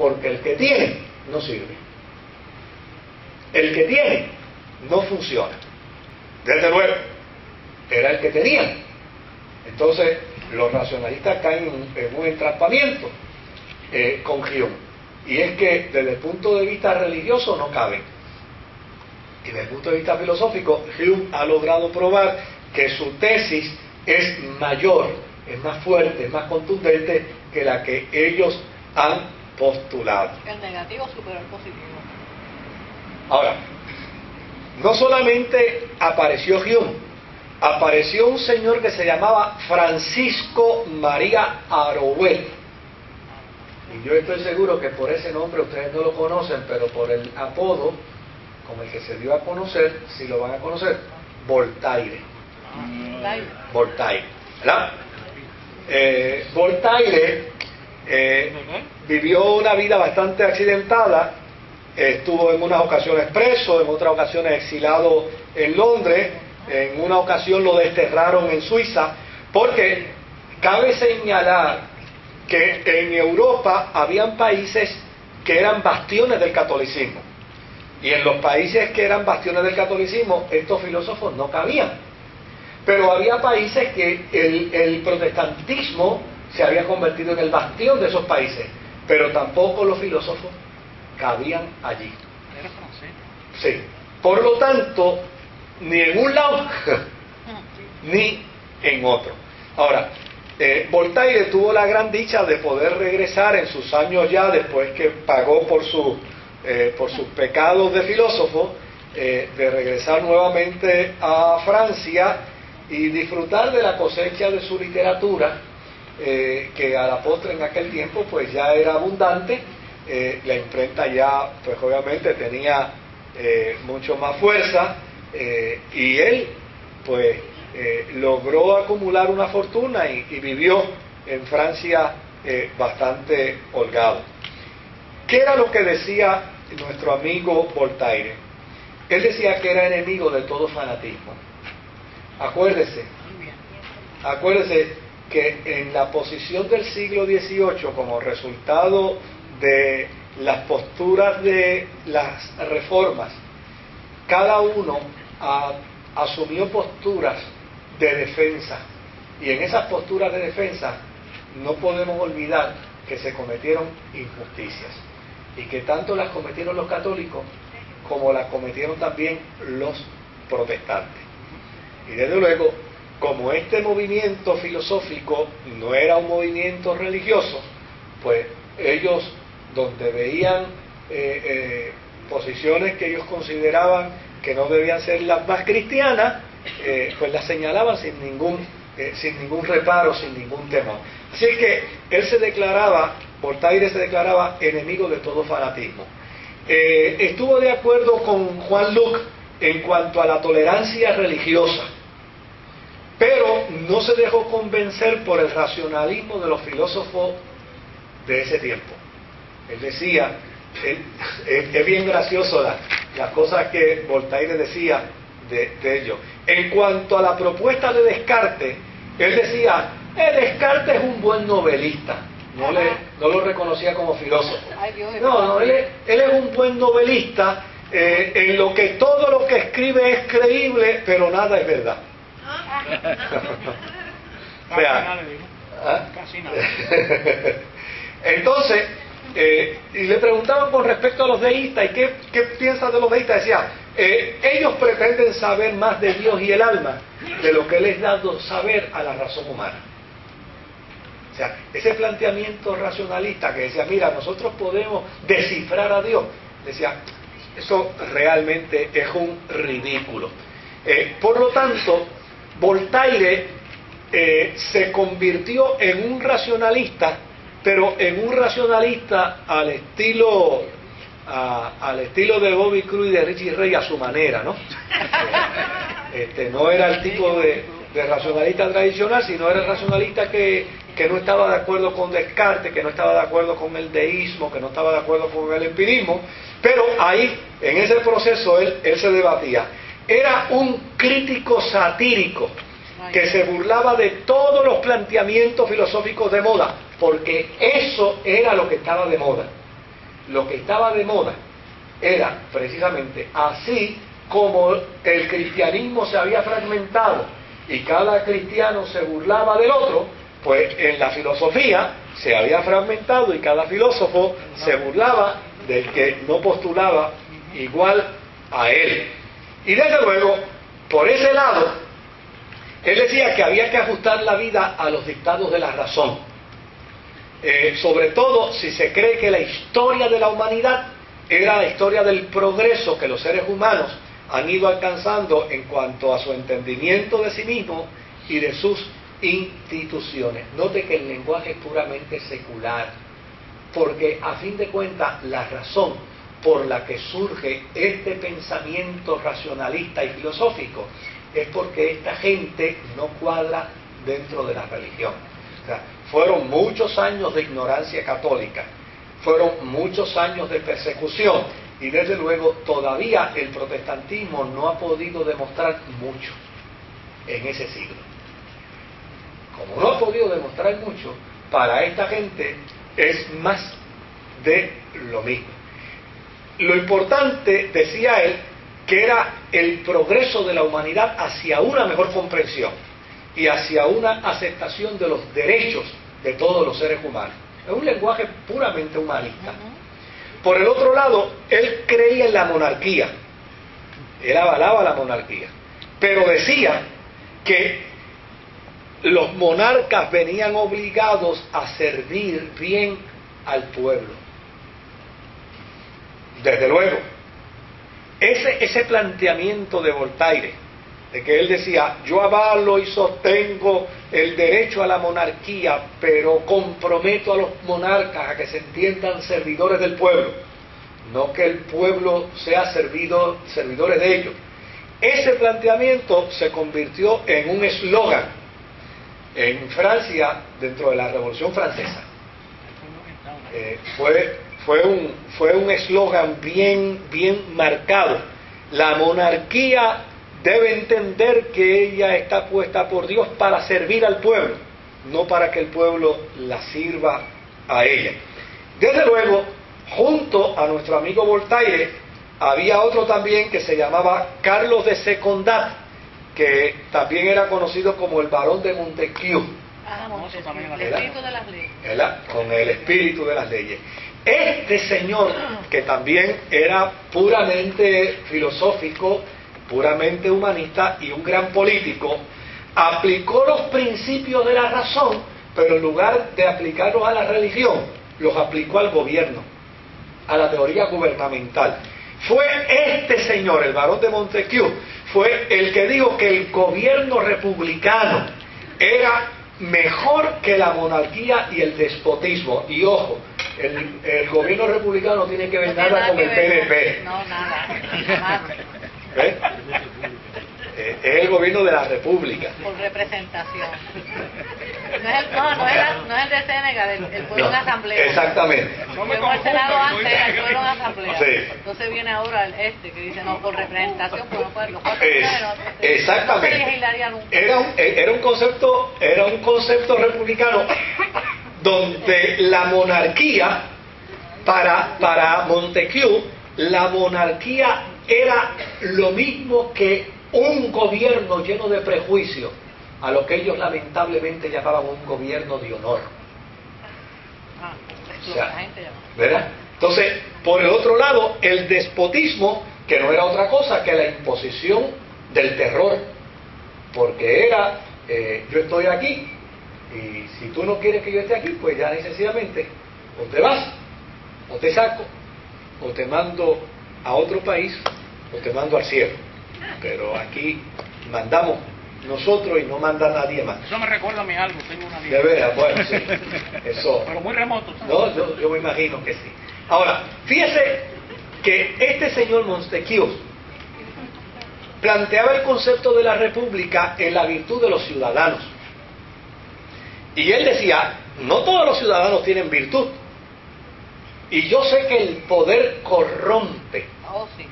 porque el que tiene no sirve. El que tiene no funciona. Desde luego, era el que tenía. Entonces, los racionalistas caen en un entrampamiento con Hume. Y es que desde el punto de vista religioso no caben. Y desde el punto de vista filosófico, Hume ha logrado probar que su tesis es mayor, es más fuerte, es más contundente que la que ellos han postulado. El negativo supera el positivo. Ahora, no solamente apareció Hume, apareció un señor que se llamaba Francisco María Arouet. Y yo estoy seguro que por ese nombre ustedes no lo conocen, pero por el apodo con el que se dio a conocer, si lo van a conocer, Voltaire. Voltaire, ¿verdad? Voltaire vivió una vida bastante accidentada. Estuvo en unas ocasiones preso, en otras ocasiones exilado en Londres, en una ocasión lo desterraron en Suiza, porque cabe señalar que en Europa habían países que eran bastiones del catolicismo, y en los países que eran bastiones del catolicismo estos filósofos no cabían, pero había países que el protestantismo se había convertido en el bastión de esos países, pero tampoco los filósofos cabían allí. Era francés. Sí. Por lo tanto, ni en un lado ni en otro. Ahora, Voltaire tuvo la gran dicha de poder regresar en sus años ya, después que pagó por sus pecados de filósofo, de regresar nuevamente a Francia y disfrutar de la cosecha de su literatura, que a la postre en aquel tiempo pues ya era abundante. La imprenta ya pues obviamente tenía mucho más fuerza, y él pues logró acumular una fortuna y vivió en Francia bastante holgado. ¿Qué era lo que decía nuestro amigo Voltaire? Él decía que era enemigo de todo fanatismo. Acuérdese que en la posición del siglo XVIII, como resultado de las posturas de las reformas, cada uno asumió posturas de defensa, y en esas posturas de defensa no podemos olvidar que se cometieron injusticias, y que tanto las cometieron los católicos como las cometieron también los protestantes. Y desde luego, como este movimiento filosófico no era un movimiento religioso, pues ellos, donde veían posiciones que ellos consideraban que no debían ser las más cristianas, pues las señalaban sin ningún reparo, sin ningún temor. Así es que Voltaire se declaraba enemigo de todo fanatismo. Estuvo de acuerdo con Juan Locke en cuanto a la tolerancia religiosa, pero no se dejó convencer por el racionalismo de los filósofos de ese tiempo. Él decía, es bien gracioso las cosas que Voltaire decía de ellos. En cuanto a la propuesta de Descartes, él decía, Descartes es un buen novelista. No lo reconocía como filósofo. No, él es un buen novelista, en lo que todo lo que escribe es creíble, pero nada es verdad. O sea, casi nada. Entonces, y le preguntaban con respecto a los deístas, ¿y qué piensas de los deístas? Decía, ellos pretenden saber más de Dios y el alma de lo que les da saber a la razón humana. O sea, ese planteamiento racionalista que decía, mira, nosotros podemos descifrar a Dios, decía, eso realmente es un ridículo. Por lo tanto, Voltaire se convirtió en un racionalista, pero en un racionalista al estilo de Bobby Cruz y de Richie Ray, a su manera, ¿no? No era el tipo de racionalista tradicional, sino era el racionalista que no estaba de acuerdo con Descartes, que no estaba de acuerdo con el deísmo, que no estaba de acuerdo con el empirismo, pero ahí, en ese proceso, él se debatía. Era un crítico satírico que se burlaba de todos los planteamientos filosóficos de moda, porque eso era lo que estaba de moda. lo que estaba de moda era precisamente así como el cristianismo se había fragmentado y cada cristiano se burlaba del otro, pues en la filosofía se había fragmentado y cada filósofo se burlaba del que no postulaba igual a él. Y desde luego, por ese lado, él decía que había que ajustar la vida a los dictados de la razón. Sobre todo si se cree que la historia de la humanidad era la historia del progreso que los seres humanos han ido alcanzando en cuanto a su entendimiento de sí mismos y de sus instituciones. Note que el lenguaje es puramente secular, porque a fin de cuentas la razón por la que surge este pensamiento racionalista y filosófico es porque esta gente no cuadra dentro de la religión. O sea, fueron muchos años de ignorancia católica, fueron muchos años de persecución y desde luego todavía el protestantismo no ha podido demostrar mucho en ese siglo. Como no ha podido demostrar mucho, para esta gente es más de lo mismo. Lo importante, decía él, que era el progreso de la humanidad hacia una mejor comprensión y hacia una aceptación de los derechos de todos los seres humanos. Es un lenguaje puramente humanista. Por el otro lado, él creía en la monarquía, él avalaba la monarquía, pero decía que los monarcas venían obligados a servir bien al pueblo. Desde luego, ese planteamiento de Voltaire, de que él decía, yo avalo y sostengo el derecho a la monarquía, pero comprometo a los monarcas a que se entiendan servidores del pueblo, no que el pueblo sea servidores de ellos. Ese planteamiento se convirtió en un eslogan en Francia dentro de la Revolución Francesa. Fue un eslogan bien marcado. La monarquía debe entender que ella está puesta por Dios para servir al pueblo, no para que el pueblo la sirva a ella. Desde luego, junto a nuestro amigo Voltaire, había otro también que se llamaba Carlos de Secondat, que también era conocido como el Barón de Montesquieu. El espíritu de las leyes. Con el espíritu de las leyes. Este señor, que también era puramente filosófico, puramente humanista y un gran político, aplicó los principios de la razón, pero en lugar de aplicarlos a la religión, los aplicó al gobierno, a la teoría gubernamental. Fue este señor, el Barón de Montesquieu, fue el que dijo que el gobierno republicano era mejor que la monarquía y el despotismo. Y ojo, el gobierno republicano no tiene que ver nada con el PNP. No, nada. ¿Ves? Es el gobierno de la República. Por representación. No es el de Senegal, el pueblo en asamblea. Exactamente. Como el Senado antes era el pueblo en asamblea. Sí. Entonces viene ahora que dice, no, por representación, pues no pueden los cuatro. Exactamente. No se legislaría nunca. Era un concepto republicano donde la monarquía, para Montesquieu, la monarquía era lo mismo que un gobierno lleno de prejuicios, a lo que ellos lamentablemente llamaban un gobierno de honor. O sea, ¿verdad? Entonces, por el otro lado, el despotismo, que no era otra cosa que la imposición del terror, porque era, yo estoy aquí, y si tú no quieres que yo esté aquí, pues ya necesariamente o te vas, o te saco, o te mando a otro país, o te mando al cielo. Pero aquí mandamos nosotros y no manda nadie más. Eso me recuerda a mi algo, tengo una vida. De veras, bueno, sí. Eso. Pero muy remoto. ¿Sabes? No, yo me imagino que sí. Ahora, fíjese que este señor Montesquieu planteaba el concepto de la república en la virtud de los ciudadanos. Y él decía, no todos los ciudadanos tienen virtud. Y yo sé que el poder corrompe. Oh, sí.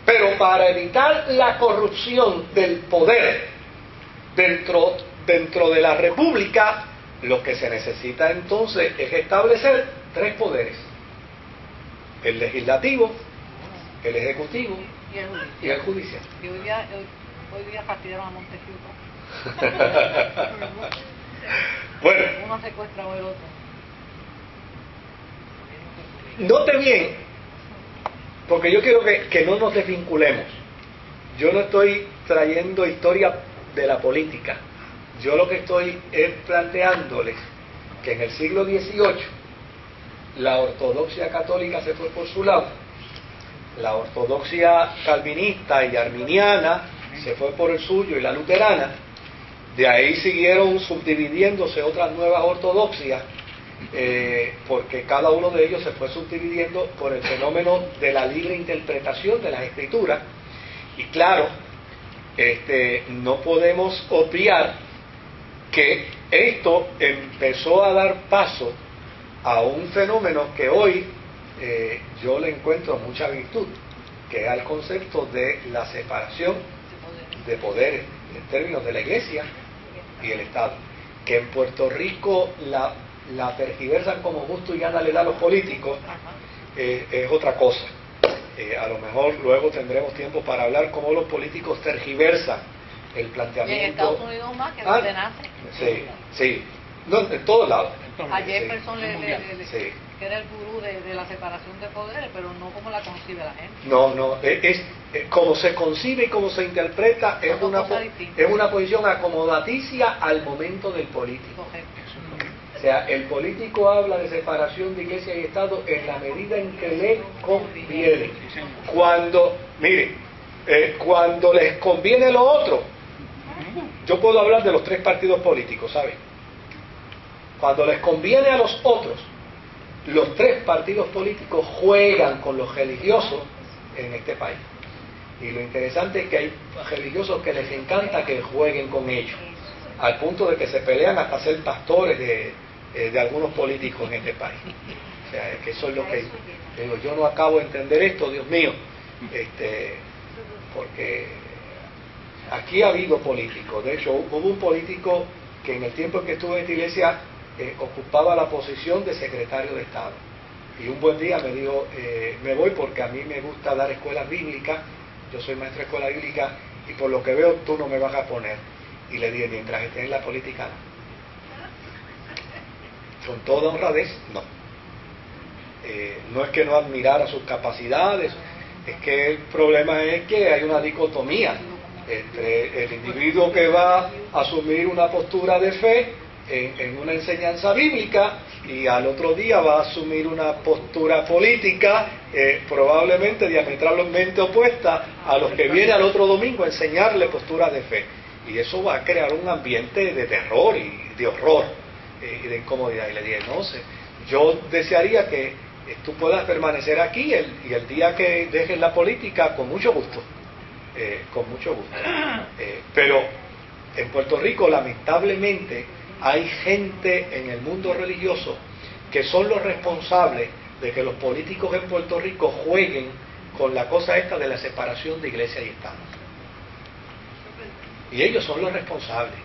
Pero para evitar la corrupción del poder dentro de la república, lo que se necesita entonces es establecer tres poderes. el legislativo, el ejecutivo Y el juicio. y el judicial. Y hoy día fastidiaron a Montesquieu. Bueno, Uno secuestra o el otro. note bien, porque yo quiero que no nos desvinculemos. Yo no estoy trayendo historia de la política. Yo lo que estoy es planteándoles que en el siglo XVIII la ortodoxia católica se fue por su lado, la ortodoxia calvinista y arminiana se fue por el suyo y la luterana. De ahí siguieron subdividiéndose otras nuevas ortodoxias, porque cada uno de ellos se fue subdividiendo por el fenómeno de la libre interpretación de las escrituras. Y claro, no podemos obviar que esto empezó a dar paso a un fenómeno que hoy yo le encuentro mucha virtud, que es el concepto de la separación de poderes en términos de la Iglesia y el Estado, que en Puerto Rico la tergiversan como gusto y gana le da a los políticos. Es otra cosa. A lo mejor luego tendremos tiempo para hablar cómo los políticos tergiversan el planteamiento. Y en Estados Unidos más, que es donde nace. Sí, sí. No, en todos lados. A Sí. Jefferson Sí. que era el gurú de la separación de poderes, pero no como la concibe la gente. No, como se concibe y como se interpreta, es Son una, cosas distintas. es una posición acomodaticia al momento del político. Correcto. O sea, el político habla de separación de Iglesia y Estado en la medida en que le conviene. Cuando, mire, cuando les conviene lo otro, yo puedo hablar de los tres partidos políticos, ¿sabe? Cuando les conviene a los otros, los tres partidos políticos juegan con los religiosos en este país. Y lo interesante es que hay religiosos que les encanta que jueguen con ellos, al punto de que se pelean hasta ser pastores de algunos políticos en este país. O sea, es que eso es lo que digo, yo no acabo de entender esto, Dios mío, porque aquí ha habido políticos. De hecho, hubo un político que en el tiempo en que estuve en esta iglesia ocupaba la posición de secretario de Estado, y un buen día me dijo, me voy porque a mí me gusta dar escuelas bíblicas, yo soy maestro de escuela bíblica y por lo que veo tú no me vas a poner. Y le dije, mientras esté en la política no. Con toda honradez, no. No es que no admirara sus capacidades, es que el problema es que hay una dicotomía entre el individuo que va a asumir una postura de fe en una enseñanza bíblica y al otro día va a asumir una postura política probablemente diametralmente opuesta a los que viene al otro domingo a enseñarle posturas de fe. Y eso va a crear un ambiente de terror y de horror y de incomodidad. Y le dije, no sé, yo desearía que tú puedas permanecer aquí y el día que dejes la política, con mucho gusto. Con mucho gusto. Pero en Puerto Rico, lamentablemente, hay gente en el mundo religioso que son los responsables de que los políticos en Puerto Rico jueguen con la cosa esta de la separación de Iglesia y Estado. Y ellos son los responsables,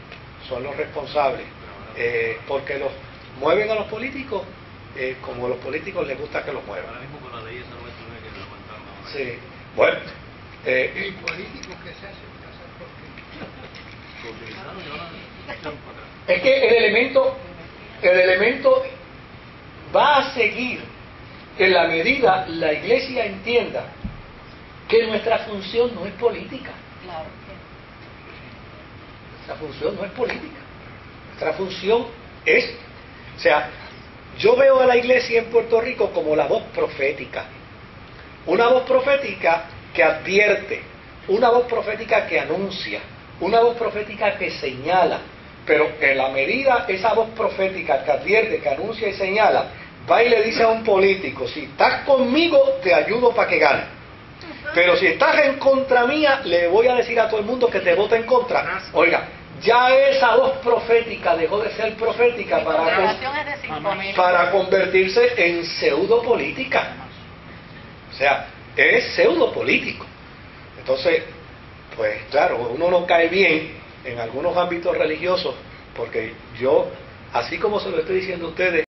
porque los mueven a los políticos como a los políticos les gusta que los muevan. Ahora mismo con la ley esa nuestra que nos aguantamos. Sí, bueno. ¿Y políticos que se hacen pasar por qué? Utilizaron y ahora echan para atrás. Es que el elemento va a seguir en la medida la Iglesia entienda que nuestra función no es política. Claro. Nuestra función no es política. Nuestra función es, o sea, yo veo a la Iglesia en Puerto Rico como la voz profética. Una voz profética que advierte, una voz profética que anuncia, una voz profética que señala. Pero en la medida esa voz profética que advierte, que anuncia y señala, va y le dice a un político, si estás conmigo te ayudo para que gane. Pero si estás en contra mía, le voy a decir a todo el mundo que te vote en contra. Oiga, ya esa voz profética dejó de ser profética Mi congregación es de 5.000. para convertirse en pseudopolítica. O sea, es pseudopolítico. Entonces, pues claro, uno no cae bien en algunos ámbitos religiosos, porque yo, así como se lo estoy diciendo a ustedes,